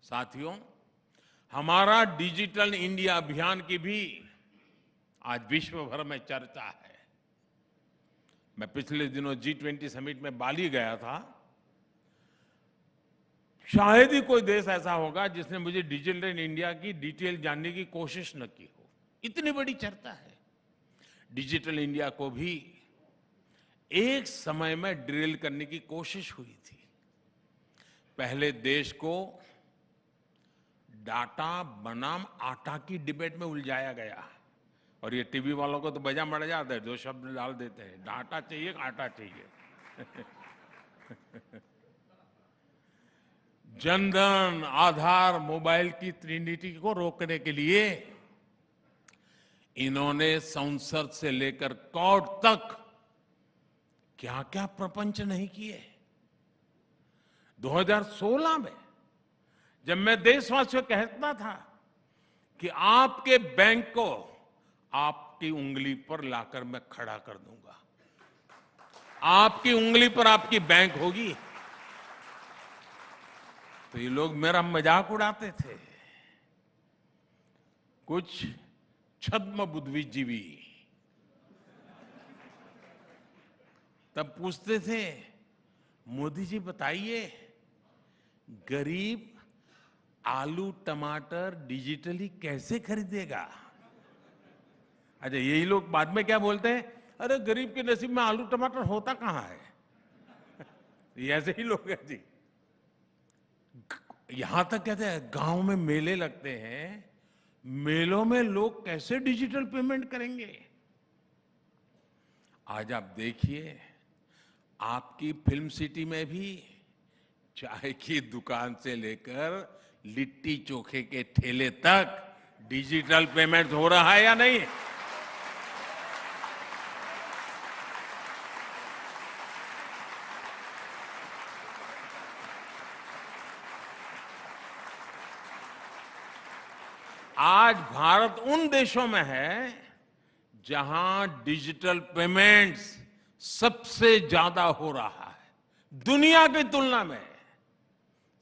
साथियों, हमारा digital India अभियान की भी आज विश्व भर में चर्चा है। मैं पिछले दिनों G20 समिट में बाली गया था। शायद ही कोई देश ऐसा होगा जिसने मुझे डिजिटल इंडिया की डिटेल जानने की कोशिश न की हो। इतनी बड़ी चर्चा है। डिजिटल इंडिया को भी एक समय में ड्रिल करने की कोशिश हुई थी। पहले देश को डाटा बनाम आटा की डिबेट में उलझाया गया। और ये टीवी वालों को तो बजा मर जाता है, दो शब्द डाल देते हैं, डाटा चाहिए, आटा चाहिए। जनधन, आधार, मोबाइल की ट्रिनिटी को रोकने के लिए इन्होंने संसद से लेकर कोर्ट तक क्या क्या प्रपंच नहीं किए। 2016 में जब मैं देशवासियों को कहता था कि आपके बैंक को आपकी उंगली पर लाकर मैं खड़ा कर दूंगा, आपकी उंगली पर आपकी बैंक होगी, तो ये लोग मेरा मजाक उड़ाते थे। कुछ छद्म बुद्धिजीवी तब पूछते थे, मोदी जी बताइए, गरीब आलू टमाटर डिजिटली कैसे खरीदेगा? अच्छा, यही लोग बाद में क्या बोलते हैं, अरे गरीब के नसीब में आलू टमाटर होता कहां है। ये ऐसे ही लोग हैं जी। यहां तक कहते हैं गांव में मेले लगते हैं, मेलों में लोग कैसे डिजिटल पेमेंट करेंगे? आज आप देखिए, आपकी फिल्म सिटी में भी चाय की दुकान से लेकर लिट्टी चोखे के ठेले तक डिजिटल पेमेंट हो रहा है या नहीं? आज भारत उन देशों में है जहां डिजिटल पेमेंट्स सबसे ज्यादा हो रहा है दुनिया की तुलना में।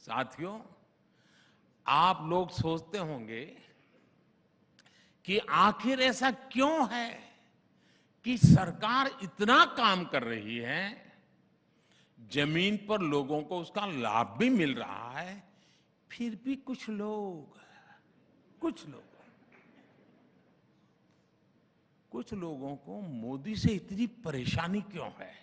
साथियों, आप लोग सोचते होंगे कि आखिर ऐसा क्यों है कि सरकार इतना काम कर रही है, जमीन पर लोगों को उसका लाभ भी मिल रहा है, फिर भी कुछ लोगों को मोदी से इतनी परेशानी क्यों है?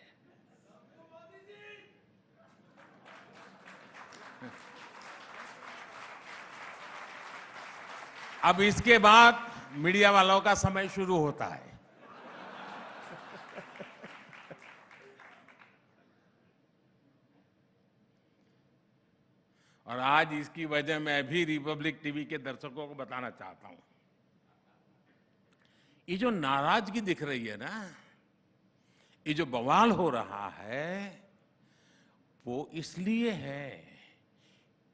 अब इसके बाद मीडिया वालों का समय शुरू होता है। और आज इसकी वजह मैं भी रिपब्लिक टीवी के दर्शकों को बताना चाहता हूं। ये जो नाराजगी दिख रही है ना, ये जो बवाल हो रहा है, वो इसलिए है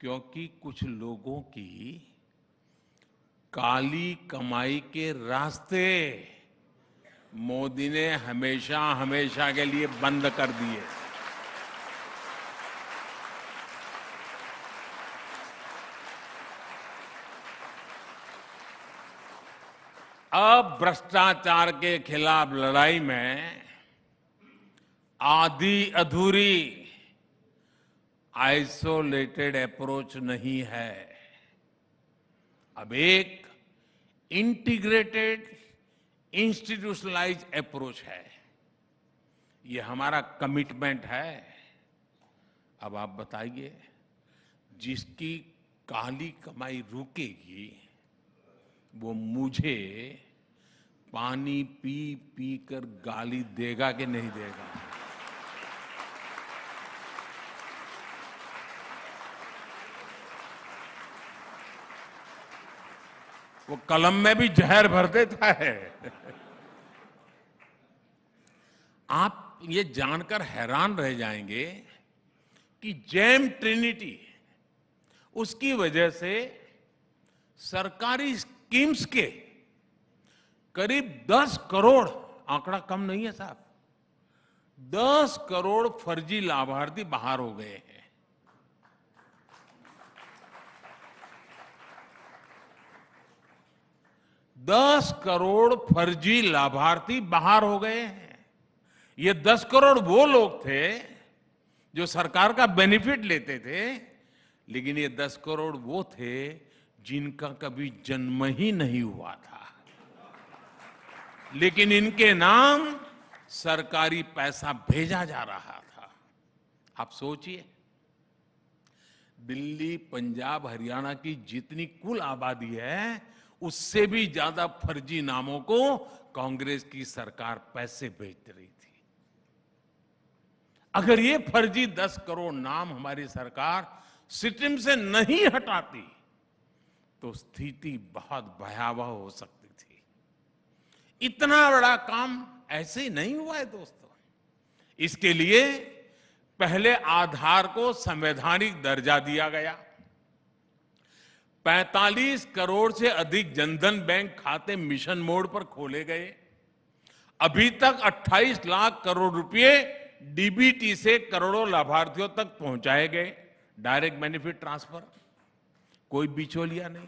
क्योंकि कुछ लोगों की काली कमाई के रास्ते मोदी ने हमेशा हमेशा के लिए बंद कर दिए। अब भ्रष्टाचार के खिलाफ लड़ाई में आधी अधूरी आइसोलेटेड अप्रोच नहीं है, अब एक इंटीग्रेटेड इंस्टीट्यूशनलाइज अप्रोच है। ये हमारा कमिटमेंट है। अब आप बताइए, जिसकी काली कमाई रुकेगी वो मुझे पानी पी पी कर गाली देगा कि नहीं देगा? वो कलम में भी जहर भर देता है। आप ये जानकर हैरान रह जाएंगे कि जेम ट्रिनिटी, उसकी वजह से सरकारी स्कीम्स के करीब 10 करोड़, आंकड़ा कम नहीं है साहब, 10 करोड़ फर्जी लाभार्थी बाहर हो गए हैं। 10 करोड़ फर्जी लाभार्थी बाहर हो गए हैं। ये 10 करोड़ वो लोग थे जो सरकार का बेनिफिट लेते थे, लेकिन ये 10 करोड़ वो थे जिनका कभी जन्म ही नहीं हुआ था, लेकिन इनके नाम सरकारी पैसा भेजा जा रहा था। आप सोचिए, दिल्ली, पंजाब, हरियाणा की जितनी कुल आबादी है, उससे भी ज्यादा फर्जी नामों को कांग्रेस की सरकार पैसे भेज रही थी। अगर ये फर्जी 10 करोड़ नाम हमारी सरकार सिस्टम से नहीं हटाती तो स्थिति बहुत भयावह हो सकती थी। इतना बड़ा काम ऐसे ही नहीं हुआ है दोस्तों। इसके लिए पहले आधार को संवैधानिक दर्जा दिया गया। 45 करोड़ से अधिक जनधन बैंक खाते मिशन मोड पर खोले गए। अभी तक 28 लाख करोड़ रुपए डीबीटी से करोड़ों लाभार्थियों तक पहुंचाए गए। डायरेक्ट बेनिफिट ट्रांसफर, कोई बिचौलिया नहीं,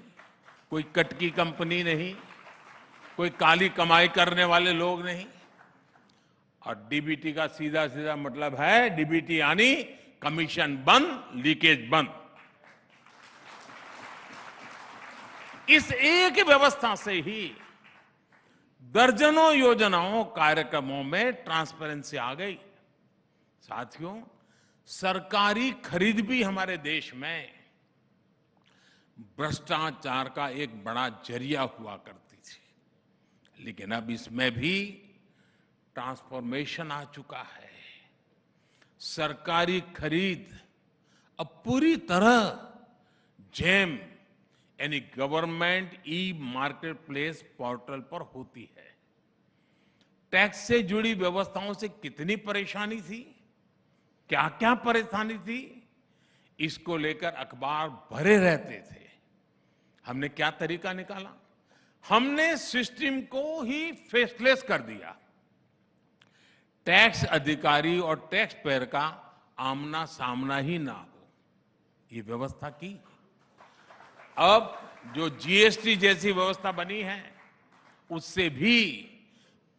कोई कटकी कंपनी नहीं, कोई काली कमाई करने वाले लोग नहीं। और डीबीटी का सीधा सीधा मतलब है, डीबीटी यानी कमीशन बंद, लीकेज बंद। इस एक व्यवस्था से ही दर्जनों योजनाओं, कार्यक्रमों में ट्रांसपेरेंसी आ गई। साथियों, सरकारी खरीद भी हमारे देश में भ्रष्टाचार का एक बड़ा जरिया हुआ करती थी, लेकिन अब इसमें भी ट्रांसफॉर्मेशन आ चुका है। सरकारी खरीद अब पूरी तरह जेम यानी government e market place portal पर होती है। टैक्स से जुड़ी व्यवस्थाओं से कितनी परेशानी थी, क्या क्या परेशानी थी, इसको लेकर अखबार भरे रहते थे। हमने क्या तरीका निकाला? हमने सिस्टम को ही फेसलेस कर दिया। टैक्स अधिकारी और टैक्स पेयर का आमना सामना ही ना हो, ये व्यवस्था की। अब जो जीएसटी जैसी व्यवस्था बनी है, उससे भी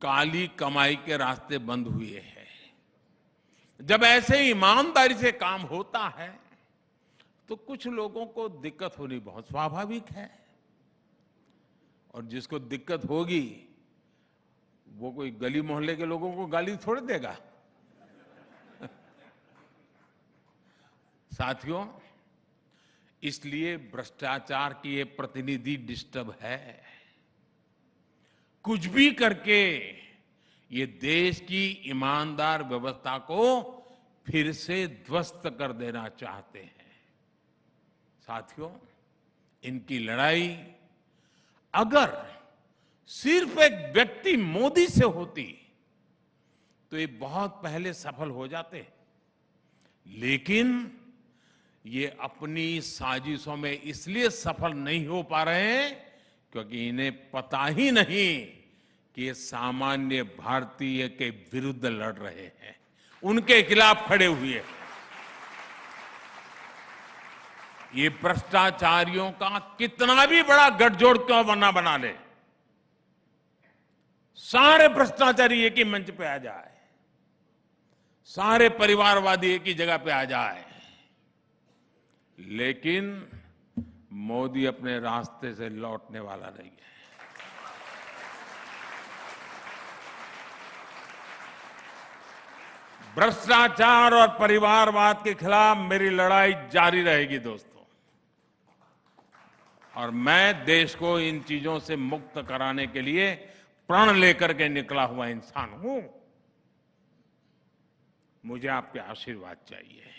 काली कमाई के रास्ते बंद हुए हैं। जब ऐसे ईमानदारी से काम होता है तो कुछ लोगों को दिक्कत होनी बहुत स्वाभाविक है, और जिसको दिक्कत होगी वो कोई गली मोहल्ले के लोगों को गाली थोड़ी देगा। साथियों, इसलिए भ्रष्टाचार की ये प्रतिनिधि डिस्टर्ब है। कुछ भी करके ये देश की ईमानदार व्यवस्था को फिर से ध्वस्त कर देना चाहते हैं। साथियों, इनकी लड़ाई अगर सिर्फ एक व्यक्ति मोदी से होती तो ये बहुत पहले सफल हो जाते, लेकिन ये अपनी साजिशों में इसलिए सफल नहीं हो पा रहे हैं क्योंकि इन्हें पता ही नहीं कि ये सामान्य भारतीय के विरुद्ध लड़ रहे हैं, उनके खिलाफ खड़े हुए हैं। ये भ्रष्टाचारियों का कितना भी बड़ा गठजोड़ क्यों बना ले, सारे भ्रष्टाचारी एक ही मंच पे आ जाए, सारे परिवारवादी एक ही जगह पे आ जाए, लेकिन मोदी अपने रास्ते से लौटने वाला नहीं है। भ्रष्टाचार और परिवारवाद के खिलाफ मेरी लड़ाई जारी रहेगी दोस्तों, और मैं देश को इन चीजों से मुक्त कराने के लिए प्रण लेकर के निकला हुआ इंसान हूं। मुझे आपके आशीर्वाद चाहिए।